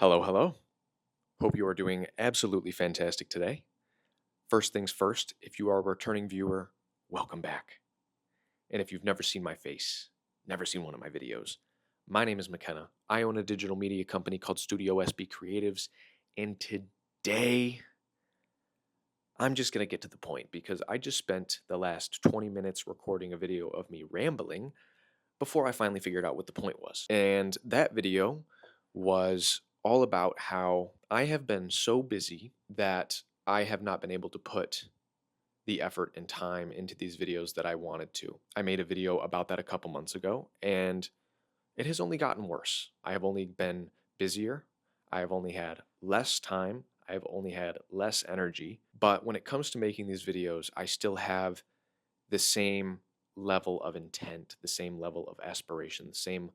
Hello, hello. Hope you are doing absolutely fantastic today. First things first, if you are a returning viewer, welcome back. And if you've never seen my face, never seen one of my videos, my name is McKenna. I own a digital media company called Studio SB Creatives, and today I'm just going to get to the point because I just spent the last 20 minutes recording a video of me rambling before I finally figured out what the point was. And that video was all about how I have been so busy that I have not been able to put the effort and time into these videos that I wanted to. I made a video about that a couple months ago, and it has only gotten worse. I have only been busier. I have only had less time. I have only had less energy. But when it comes to making these videos, I still have the same level of intent, the same level of aspiration, the same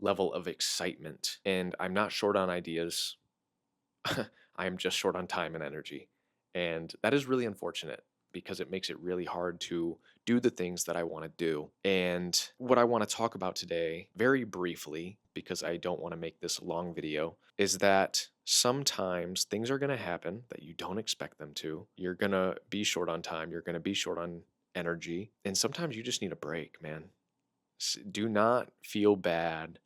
level of excitement. And I'm not short on ideas. I am just short on time and energy. And that is really unfortunate because it makes it really hard to do the things that I want to do. And what I want to talk about today, very briefly, because I don't want to make this a long video, is that sometimes things are going to happen that you don't expect them to. You're going to be short on time. You're going to be short on energy. And sometimes you just need a break, man. Do not feel bad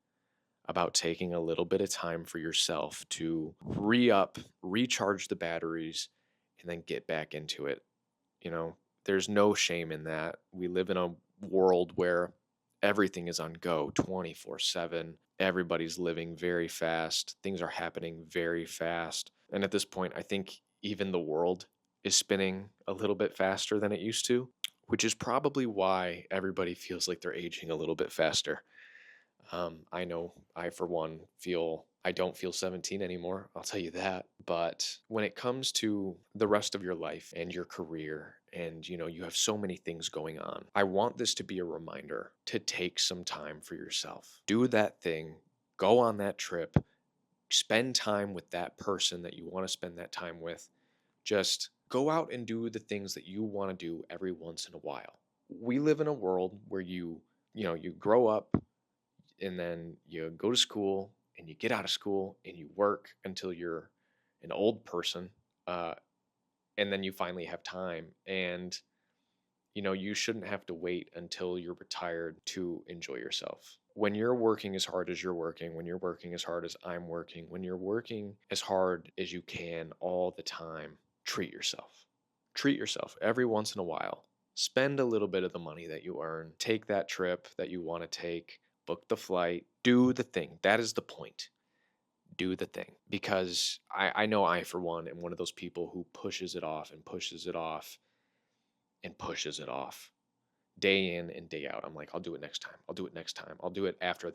about taking a little bit of time for yourself to re-up, recharge the batteries, and then get back into it. You know, there's no shame in that. We live in a world where everything is on go 24/7. Everybody's living very fast. Things are happening very fast. And at this point, I think even the world is spinning a little bit faster than it used to, which is probably why everybody feels like they're aging a little bit faster. I know I, for one, I don't feel 17 anymore, I'll tell you that. But when it comes to the rest of your life and your career, and you have so many things going on, I want this to be a reminder to take some time for yourself. Do that thing, go on that trip, spend time with that person that you want to spend that time with. Just go out and do the things that you want to do every once in a while. We live in a world where you grow up and then you go to school and you get out of school and you work until you're an old person, uh, and then you finally have time. And you shouldn't have to wait until you're retired to enjoy yourself. When you're working as hard as you're working, when you're working as hard as I'm working, when you're working as hard as you can all the time, treat yourself. Treat yourself every once in a while. Spend a little bit of the money that you earn. Take that trip that you want to take. Book the flight. Do the thing. That is the point. Do the thing. Because I know I, for one, am one of those people who pushes it off and pushes it off and pushes it off day in and day out. I'm like, I'll do it next time. I'll do it next time. I'll do it after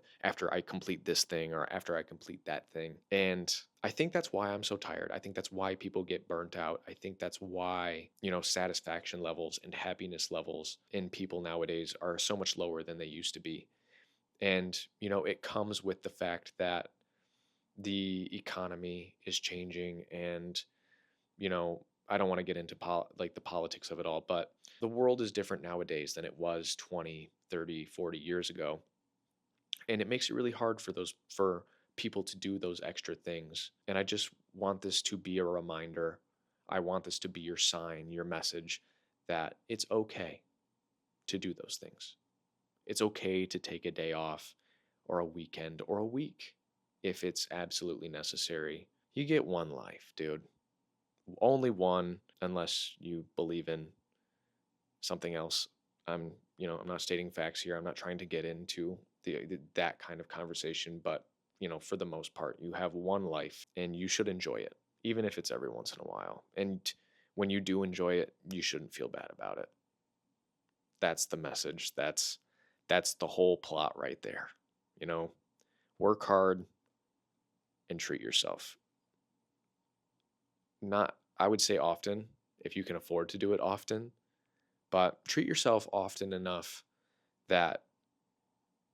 I complete this thing or after I complete that thing. And I think that's why I'm so tired. I think that's why people get burnt out. I think that's why, satisfaction levels and happiness levels in people nowadays are so much lower than they used to be. And, it comes with the fact that the economy is changing and, I don't want to get into like the politics of it all, but the world is different nowadays than it was 20, 30, 40 years ago. And it makes it really hard for people to do those extra things. And I just want this to be a reminder. I want this to be your sign, your message that it's okay to do those things. It's okay to take a day off or a weekend or a week if it's absolutely necessary. You get one life, dude. Only one, unless you believe in something else. I'm not stating facts here. I'm not trying to get into that kind of conversation, but for the most part, you have one life and you should enjoy it, even if it's every once in a while. And when you do enjoy it, you shouldn't feel bad about it. That's the message. That's the whole plot right there. Work hard and treat yourself. Not, I would say often, if you can afford to do it often, but treat yourself often enough that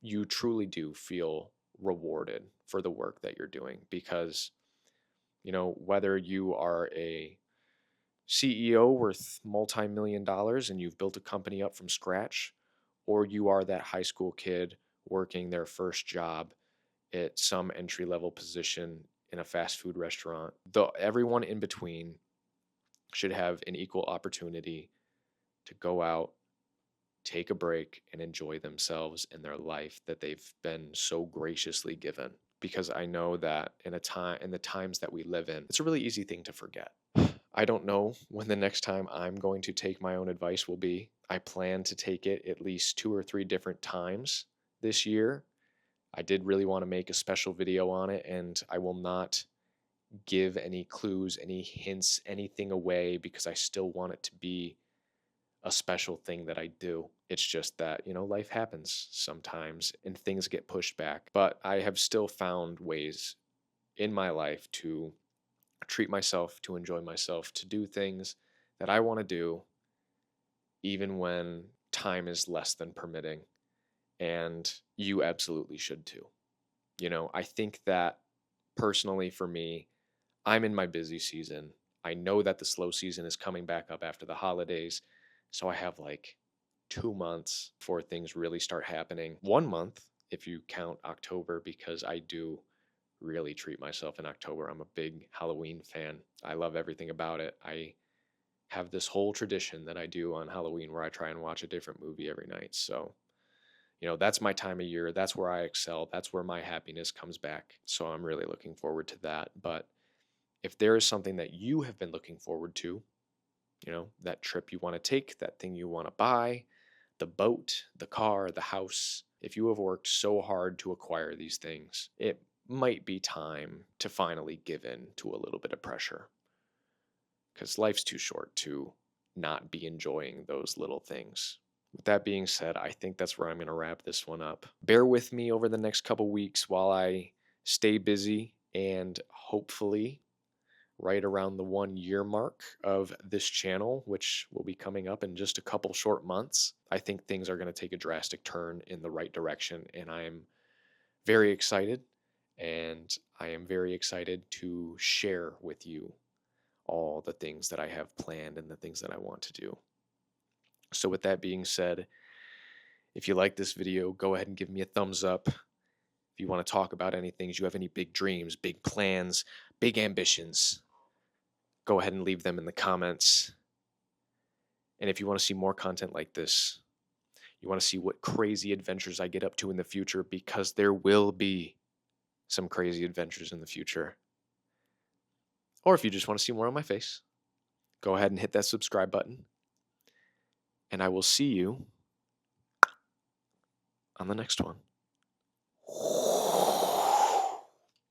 you truly do feel rewarded for the work that you're doing. Because, whether you are a CEO worth multi-million dollars and you've built a company up from scratch, or you are that high school kid working their first job at some entry level position in a fast food restaurant. Though everyone in between should have an equal opportunity to go out, take a break, and enjoy themselves and their life that they've been so graciously given. Because I know that in the times that we live in, it's a really easy thing to forget. I don't know when the next time I'm going to take my own advice will be. I plan to take it at least 2 or 3 different times this year. I did really want to make a special video on it, and I will not give any clues, any hints, anything away, because I still want it to be a special thing that I do. It's just that, life happens sometimes and things get pushed back. But I have still found ways in my life to treat myself, to enjoy myself, to do things that I want to do, even when time is less than permitting. And you absolutely should too. I think that personally for me, I'm in my busy season. I know that the slow season is coming back up after the holidays. So I have like 2 months before things really start happening. 1 month, if you count October, because I do really treat myself in October. I'm a big Halloween fan. I love everything about it. I have this whole tradition that I do on Halloween where I try and watch a different movie every night. So, that's my time of year. That's where I excel. That's where my happiness comes back. So I'm really looking forward to that. But if there is something that you have been looking forward to, that trip you want to take, that thing you want to buy, the boat, the car, the house, if you have worked so hard to acquire these things, it might be time to finally give in to a little bit of pressure. Because life's too short to not be enjoying those little things. With that being said, I think that's where I'm going to wrap this one up. Bear with me over the next couple weeks while I stay busy, and hopefully right around the 1 year mark of this channel, which will be coming up in just a couple short months, I think things are going to take a drastic turn in the right direction. And I am very excited, and I am very excited to share with you all the things that I have planned and the things that I want to do. So with that being said, if you like this video, go ahead and give me a thumbs up. If you want to talk about anything, you have any big dreams, big plans, big ambitions, go ahead and leave them in the comments. And if you want to see more content like this, you want to see what crazy adventures I get up to in the future, because there will be some crazy adventures in the future. Or if you just want to see more on my face, go ahead and hit that subscribe button. And I will see you on the next one.